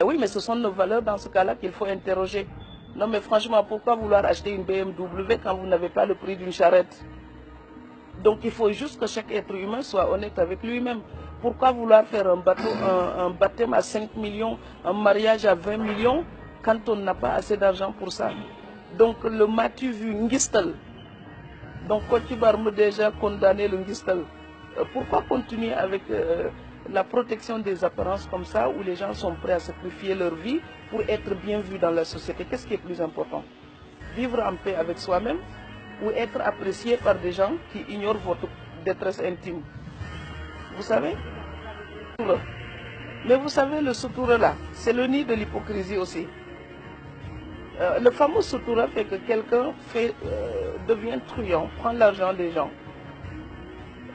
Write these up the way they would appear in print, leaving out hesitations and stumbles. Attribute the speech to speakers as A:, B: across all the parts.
A: Oui, mais ce sont nos valeurs dans ce cas-là qu'il faut interroger. Non, mais franchement, pourquoi vouloir acheter une BMW quand vous n'avez pas le prix d'une charrette? Donc il faut juste que chaque être humain soit honnête avec lui-même. Pourquoi vouloir faire un baptême à 5 millions, un mariage à 20 millions, quand on n'a pas assez d'argent pour ça? Donc le m'as-tu vu ngistal? Donc quand tu vas déjà condamner le ngistal, pourquoi continuer avec la protection des apparences comme ça, où les gens sont prêts à sacrifier leur vie pour être bien vus dans la société? Qu'est-ce qui est plus important? Vivre en paix avec soi-même ou être apprécié par des gens qui ignorent votre détresse intime? Vous savez? Mais vous savez, le sutura là, c'est le nid de l'hypocrisie aussi. Le fameux sutura fait que quelqu'un devient truand, prend l'argent des gens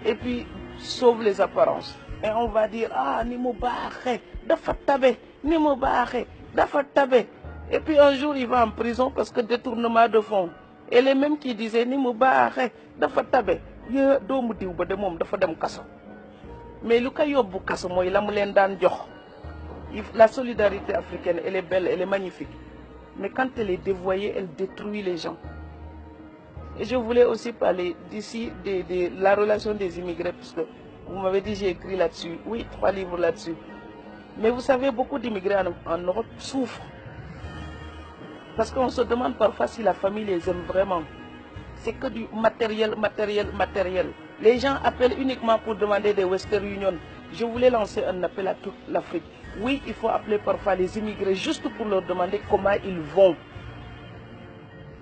A: et puis sauve les apparences. Et on va dire, ah, ni mo baaxe, dafa tabe, ni mo baaxe, dafa tabe. Et puis un jour, il va en prison parce que détournement de fonds. Et les mêmes qui disaient, ni mo baaxe, dafa tabe, ye doomu diw ba de mom dafa dem kaso. Mais lu ko yóbbu kaso mooy la mu leen daan jox. La solidarité africaine, elle est belle, elle est magnifique. Mais quand elle est dévoyée, elle détruit les gens. Et je voulais aussi parler d'ici de la relation des immigrés, puisque vous m'avez dit j'ai écrit là-dessus. Oui, 3 livres là-dessus. Mais vous savez, beaucoup d'immigrés en Europe souffrent. Parce qu'on se demande parfois si la famille les aime vraiment. C'est que du matériel, matériel, matériel. Les gens appellent uniquement pour demander des Western Union. Je voulais lancer un appel à toute l'Afrique. Oui, il faut appeler parfois les immigrés juste pour leur demander comment ils vont.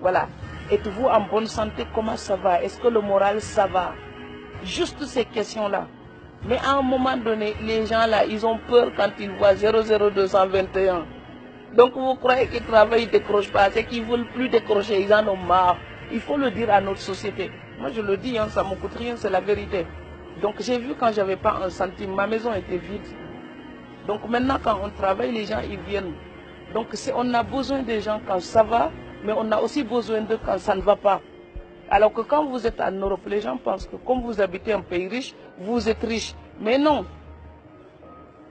A: Voilà. Êtes-vous en bonne santé? Comment ça va? Est-ce que le moral, ça va? Juste ces questions-là. Mais à un moment donné, les gens là, ils ont peur quand ils voient 00221. Donc vous croyez qu'ils travaillent, ils ne décrochent pas. C'est qu'ils ne veulent plus décrocher, ils en ont marre. Il faut le dire à notre société. Moi je le dis, hein, ça ne me coûte rien, c'est la vérité. Donc j'ai vu quand j'avais pas un centime, ma maison était vide. Donc maintenant quand on travaille, les gens ils viennent. Donc on a besoin des gens quand ça va, mais on a aussi besoin d'eux quand ça ne va pas. Alors que quand vous êtes en Europe, les gens pensent que comme vous habitez un pays riche, vous êtes riche. Mais non.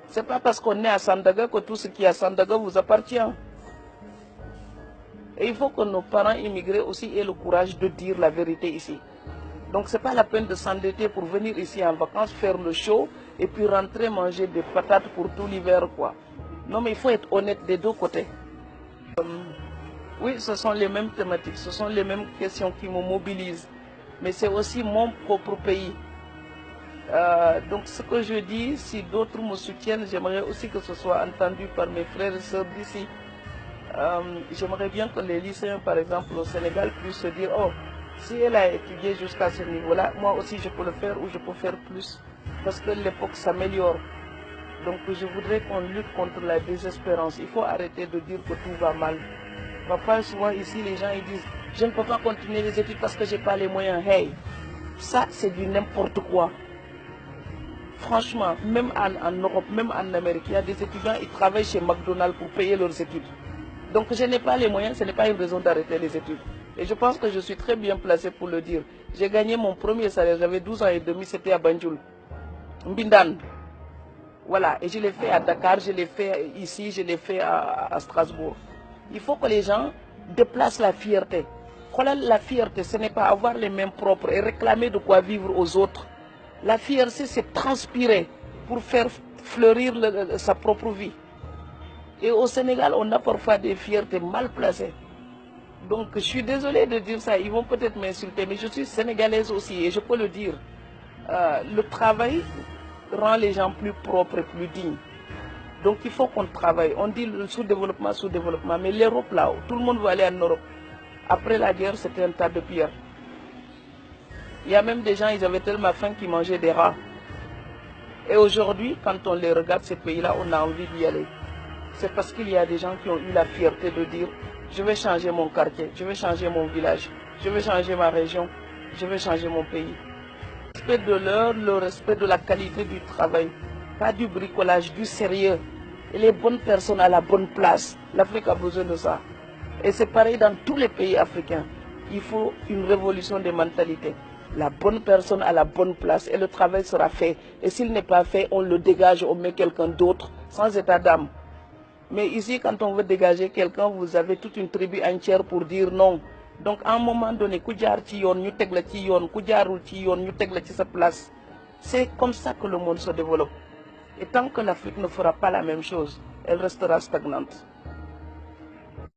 A: Ce n'est pas parce qu'on est à Sandaga que tout ce qui est à Sandaga vous appartient. Et il faut que nos parents immigrés aussi aient le courage de dire la vérité ici. Donc ce n'est pas la peine de s'endetter pour venir ici en vacances, faire le show et puis rentrer manger des patates pour tout l'hiver, quoi. Non, mais il faut être honnête des deux côtés. Oui, ce sont les mêmes thématiques, ce sont les mêmes questions qui me mobilisent. Mais c'est aussi mon propre pays. Donc ce que je dis, si d'autres me soutiennent, j'aimerais aussi que ce soit entendu par mes frères et sœurs d'ici. J'aimerais bien que les lycéens, par exemple, au Sénégal, puissent se dire, oh, si elle a étudié jusqu'à ce niveau-là, moi aussi je peux le faire ou je peux faire plus. Parce que l'époque s'améliore. Donc je voudrais qu'on lutte contre la désespérance. Il faut arrêter de dire que tout va mal. Parfois, souvent ici, les gens ils disent, je ne peux pas continuer les études parce que je n'ai pas les moyens. Hey, ça c'est du n'importe quoi. Franchement, même en Europe, même en Amérique, il y a des étudiants qui travaillent chez McDonald's pour payer leurs études. Donc je n'ai pas les moyens, ce n'est pas une raison d'arrêter les études. Et je pense que je suis très bien placé pour le dire. J'ai gagné mon premier salaire, j'avais 12 ans et demi, c'était à Banjul, Mbindan. Voilà, et je l'ai fait à Dakar, je l'ai fait ici, je l'ai fait à Strasbourg. Il faut que les gens déplacent la fierté. La fierté, ce n'est pas avoir les mains propres et réclamer de quoi vivre aux autres. La fierté, c'est transpirer pour faire fleurir sa propre vie. Et au Sénégal, on a parfois des fiertés mal placées. Donc, je suis désolée de dire ça. Ils vont peut-être m'insulter, mais je suis sénégalaise aussi et je peux le dire. Le travail rend les gens plus propres et plus dignes. Donc, il faut qu'on travaille. On dit le sous-développement, mais l'Europe là, tout le monde veut aller en Europe. Après la guerre, c'était un tas de pierres. Il y a même des gens, ils avaient tellement faim qu'ils mangeaient des rats. Et aujourd'hui, quand on les regarde, ces pays-là, on a envie d'y aller. C'est parce qu'il y a des gens qui ont eu la fierté de dire, je vais changer mon quartier, je vais changer mon village, je vais changer ma région, je vais changer mon pays. Le respect de l'heure, le respect de la qualité du travail, pas du bricolage, du sérieux. Et les bonnes personnes à la bonne place. L'Afrique a besoin de ça. Et c'est pareil dans tous les pays africains. Il faut une révolution des mentalités. La bonne personne à la bonne place et le travail sera fait. Et s'il n'est pas fait, on le dégage, on met quelqu'un d'autre sans état d'âme. Mais ici, quand on veut dégager quelqu'un, vous avez toute une tribu entière pour dire non. Donc, à un moment donné, sa place. C'est comme ça que le monde se développe. Et tant que l'Afrique ne fera pas la même chose, elle restera stagnante.